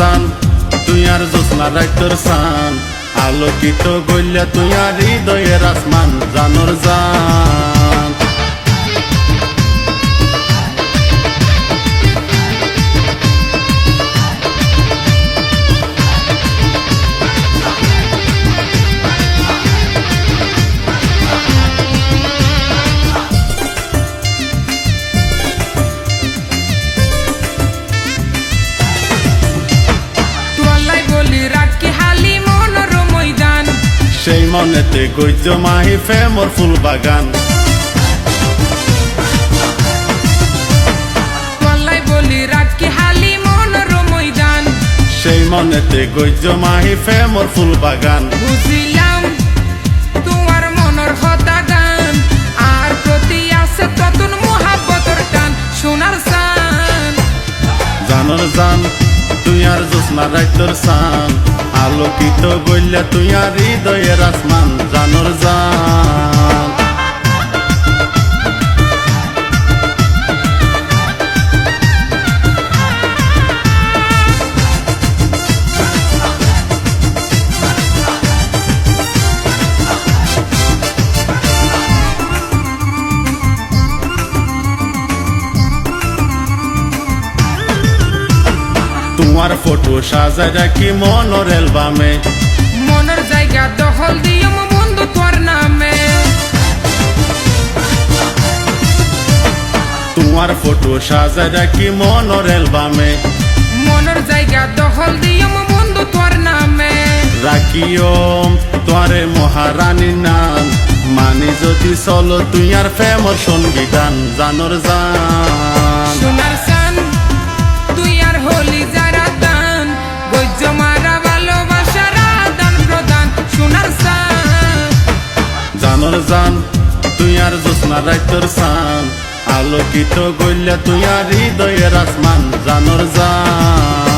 জান তুই আর জ্যোৎস্না রাইতর সান আলোকিত গইলা তুই আর হৃদয়ের আসমান জানোর জান সেই মনেতে গইজ মাহি ফেমর ফুল বাগান সেই মনেতে গইজ মাহি ফেমর ফুল বাগান বুঝিলাম তোমার মনের কথা গান আর প্রতি আছে ততন মোহাব্বতের টান সোনার সান জানোর জান তুই আর জ্যোৎস্না রাইতর সান আলোকিত গইলা তুই আর হৃদয়ের আসমান জানোর জান তোমার ফটো সাজায় রাখি মনের অ্যালবামে মনের জায়গা দখল দিও বন্ধু তোর নামে তোমার ফটো সাজায় রাখি মনের অ্যালবামে মনের জায়গা দখল দিও বন্ধু তোর নামে রাখিও তোরে মহারানীর নাম মানি যদি চলো তুই আর ফেমর সংবিধান জানোর জান সোনার সান তুই আর হলি যারা দান গজ্জ মারা ভালোবাসার আদান প্রদান সোনার সান জানোর জান তুই আর জ্যোৎস্না রাইতর সান আলোকিত গইলা তুই আর হৃদয়ের আসমান জানোর জান